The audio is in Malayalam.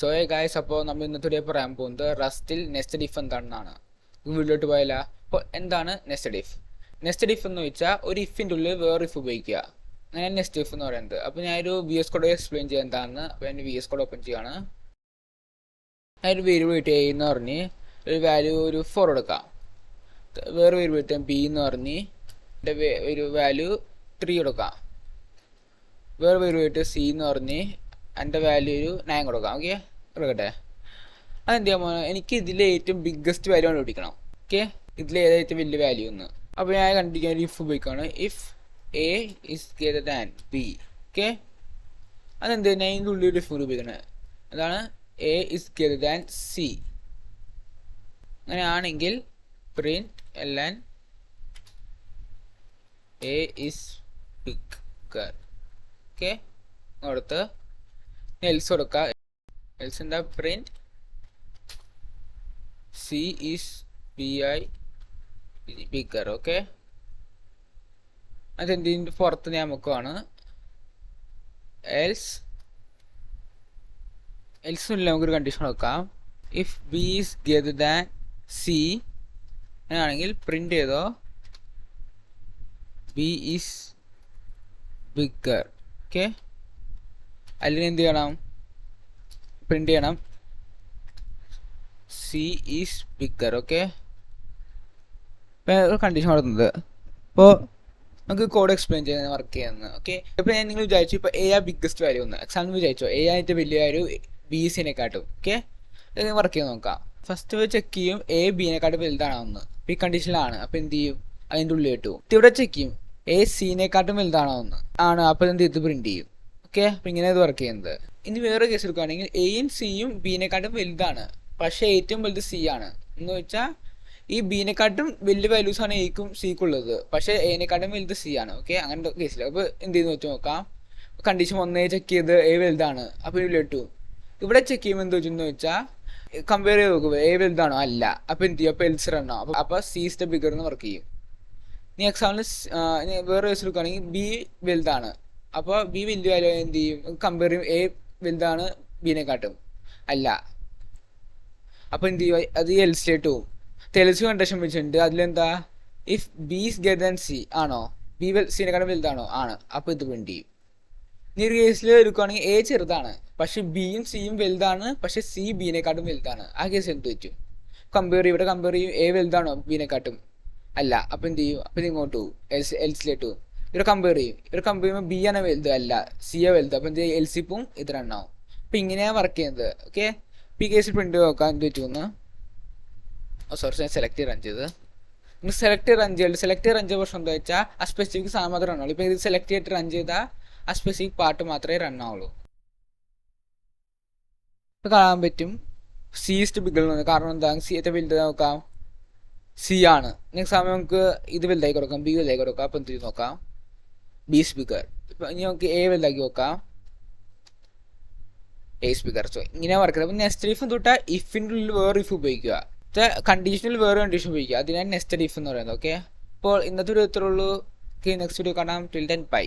സോ ഗായ്സ്, അപ്പോൾ നമ്മൾ ഇന്നത്തെ വീഡിയോ പറയാൻ പോകുന്നത് റസ്റ്റിൽ നെസ്റ്റഡ് ഇഫ് എന്താണെന്നാണ്. വീട്ടിലോട്ട് പോയാലോ. അപ്പോൾ എന്താണ് നെസ്റ്റഡ് ഇഫ്? നെസ്റ്റഡ് ഇഫ് എന്ന് വെച്ചാൽ ഒരു ഇഫിൻ്റെ ഉള്ളിൽ വേറെ ഇഫ് ഉപയോഗിക്കുക, അങ്ങനെ നെസ്റ്റഡ് ഇഫ് എന്ന് പറയുന്നത്. അപ്പോൾ ഞാനൊരു വി എസ് കോഡ് എക്സ്പ്ലെയിൻ ചെയ്യാൻ എന്താണെന്ന്. അപ്പോൾ ഞാൻ വി എസ് കോഡ് ഓപ്പൺ ചെയ്യുകയാണ്. ഞാനൊരു വേരിയബിൾ കിട്ടിയ എ എന്ന് പറഞ്ഞ് ഒരു വാല്യൂ ഒരു 4 കൊടുക്കാം. വേറെ വേരിയബിൾ കിട്ടിയ ബി എന്ന് പറഞ്ഞ് ഒരു വാല്യൂ 3 കൊടുക്കാം. വേറെ വേരിയബിൾ കിട്ടിയ സി എന്ന് പറഞ്ഞ് എൻ്റെ വാല്യൂ ഒരു 9 കൊടുക്കാം. ഓക്കെ, കൊടുക്കട്ടെ. അതെന്ത് ചെയ്യാൻ പോകുന്നത്, എനിക്ക് ഇതിലെ ഏറ്റവും ബിഗ്ഗസ്റ്റ് വാല്യൂ കണ്ടുപിടിക്കണം. ഓക്കെ, ഇതിലെ ഏതായിട്ടും വലിയ വാല്യൂ എന്ന്. അപ്പോൾ ഞാൻ കണ്ടുപിടിക്കാൻ ഒരു ഇഫ് ഉപയോഗിക്കുകയാണ്. If a is greater than b. Okay, അതെന്ത് ഞാൻ ഇതിൻ്റെ ഉള്ളിൽ ഒരു ഇഫ് ഉപയോഗിക്കുന്നത്. അതാണ് a is greater than c. അങ്ങനെയാണെങ്കിൽ പ്രിന്റ് എല്ലാം എ ഇസ് ബിഗ്ഗർ. ഓക്കെ, കൊടുത്ത് എൽസ് കൊടുക്കുക. എൽസ് എന്താ, print c is b I bigger. Okay, അതെന്തിൻ്റെ പുറത്ത് ഞാൻ നോക്കുവാണ്. എൽസ് എൽസിനുള്ള നമുക്കൊരു കണ്ടീഷൻ നോക്കാം. If b is greater than c ആണെങ്കിൽ പ്രിന്റ് ചെയ്തോ ബി ഈസ് ബിഗർ. ഓക്കെ, അല്ലെങ്കിൽ എന്ത് ചെയ്യണം, പ്രിന്റ് ചെയ്യണം സി ഈസ് ബിഗർ. ഓക്കെ, ഒരു കണ്ടീഷൻ കൊടുക്കുന്നത്. അപ്പോൾ നമുക്ക് കോഡ് എക്സ്പ്ലെയിൻ ചെയ്യാൻ വർക്ക് ചെയ്യുന്നത്. ഓക്കെ, ഇപ്പോൾ ഞാൻ നിങ്ങൾ വിചാരിച്ചു ഇപ്പോൾ എ ആ ബിഗ്ഗസ്റ്റ് വാല്യൂ ഒന്ന് എക്സാമ്പിൾ വിചാരിച്ചോ, എ ആയിട്ട് വലിയ വാല്യൂ ബി സിനെക്കാട്ടും. ഓക്കെ, ഇത് വർക്ക് ചെയ്ത് നോക്കാം. ഫസ്റ്റ് ചെക്ക് ചെയ്യും എ ബിനെക്കാട്ടും വലുതാണോ എന്ന്. ഈ കണ്ടീഷനിലാണ്. അപ്പോൾ എന്ത് ചെയ്യും, അതിൻ്റെ ഉള്ളിൽ കിട്ടും. ഇവിടെ ചെക്ക് ചെയ്യും എ സിനെക്കാട്ടും വലുതാണോ എന്ന്. ആണ്, അപ്പോൾ എന്ത് ഇത് പ്രിന്റ് ചെയ്യും. ഓക്കെ, അപ്പം ഇങ്ങനെ ഇത് വർക്ക് ചെയ്യുന്നത്. ഇനി വേറെ കേസ് എടുക്കുകയാണെങ്കിൽ എയും സിയും ബിനെക്കാട്ടും വലുതാണ്, പക്ഷേ ഏറ്റവും വലുത് സി ആണ്. എന്ന് വെച്ചാൽ ഈ ബിനെക്കാട്ടും വലിയ വാല്യൂസ് ആണ് എക്കും സിക്കും ഉള്ളത്, പക്ഷേ എനെക്കാട്ടും വലുത് സി ആണ്. ഓക്കെ, അങ്ങനത്തെ കേസിൽ അപ്പോൾ എന്ത് ചെയ്യുന്നു വെച്ച് നോക്കാം. കണ്ടീഷൻ 1 ചെക്ക് ചെയ്ത് എ വലുതാണ്, അപ്പോൾ ഇതിൽ ഇട്ടു. ഇവിടെ ചെക്ക് ചെയ്യുമ്പോൾ എന്ത് വെച്ചെന്ന് വെച്ചാൽ കമ്പയർ ചെയ്ത് നോക്കുക, എ വലുതാണോ അല്ല, അപ്പോൾ എന്ത് ചെയ്യും, അപ്പോൾ എൽസ് റണ്ണോ, അപ്പോൾ സി ഇസ് ദ ബിഗർ എന്ന് വർക്ക് ചെയ്യും. ഇനി എക്സാമ്പിൾ വേറെ കേസ് എടുക്കുകയാണെങ്കിൽ ബി വലുതാണ്, അപ്പോൾ ബി വലിയ വാല്യൂ എന്ത് ചെയ്യും, കമ്പയർ ചെയ്യും എ വലുതാണ് ബിനെക്കാട്ടും അല്ല, അപ്പോൾ എന്ത് ചെയ്യും, അത് എൽസിലേട്ട് പോകും. എൽസ് കണ്ടീഷൻ വെച്ചിട്ടുണ്ട്. അതിലെന്താ, if b is greater than C ആണോ, ബി സിനെക്കാട്ടും വലുതാണോ, ആണ്, അപ്പോൾ ഇത് പ്രിന്റ് ചെയ്യും. ഇനി ഒരു കേസിൽ എടുക്കുകയാണെങ്കിൽ എ ചെറുതാണ്, പക്ഷെ ബിയും സിയും വലുതാണ്, പക്ഷെ സി ബിനെക്കാട്ടും വലുതാണ്. ആ കേസ് എന്ത് പറ്റും, കമ്പയർ ചെയ്യും. ഇവിടെ കമ്പയർ ചെയ്യും എ വലുതാണോ ബിനെക്കാട്ടും അല്ല, അപ്പം എന്ത് ചെയ്യും, അപ്പം ഇത് ഇങ്ങോട്ട് പോകും, എൽസിലേട്ട് പോകും. ഇവിടെ കമ്പയർ ചെയ്യും. ഇവിടെ കമ്പയർ ചെയ്യുമ്പോൾ ബി ആണ് വലുത് അല്ല സി ആ വലുത്, അപ്പം എന്ത് ചെയ്യും, എൽസിപ്പും ഇത് റണ്ണാവും. അപ്പം ഇങ്ങനെയാണ് വർക്ക് ചെയ്യുന്നത്. ഓക്കെ, ഈ കേസിൽ പ്രിന്റ് നോക്കാം എന്ത് പറ്റുമെന്ന്. സോറി, ഞാൻ സെലക്ട് റൺ ചെയ്ത്. നിങ്ങൾ സെലക്ട് റൺ ചെയ്ത പ്രശ്നം എന്താ വെച്ചാൽ ആ സ്പെസിഫിക് സാധനം മാത്രമേ റൺ ആവുള്ളൂ. ഇപ്പം ഇത് സെലക്ട് ചെയ്തിട്ട് റൺ ചെയ്താൽ ആ സ്പെസിഫിക് പാർട്ട് മാത്രമേ റൺ ആവുള്ളൂ. ഇപ്പം കാണാൻ പറ്റും സി ഈസ്റ്റ് ബിഗർ. കാരണം എന്താ, സി ഏറ്റവും വലുത് നോക്കാം സി ആണ്. നെക്സ്റ്റ് സമയം നമുക്ക് ഇത് വലുതായി കൊടുക്കാം, ബി വലുതായി കൊടുക്കാം. അപ്പം എന്ത് ചെയ്ത് നോക്കാം, ബി സ്പീക്കർ. ഇപ്പം ഇനി നമുക്ക് എ വലുതാക്കി നോക്കാം, എ സ്പീക്കർ. സോ ഇങ്ങനെ വർക്ക് ചെയ്ത്. അപ്പം നെസ്റ്റഡ് ഇഫ് തൊട്ടാൽ ഇഫിൻ്റെ ഉള്ളിൽ വേറെ ഇഫ് ഉപയോഗിക്കുക, കണ്ടീഷനിൽ വേറെ കണ്ടീഷൻ ഉപയോഗിക്കുക. അതിനാണ് നെസ്റ്റഡ് ഇഫ് എന്ന് പറയുന്നത്. ഓക്കെ, അപ്പോൾ ഇന്നത്തെ ഒരു ഇത്രേ ഉള്ളൂ. നെക്സ്റ്റ് വീഡിയോ കാണാം. Till then bye.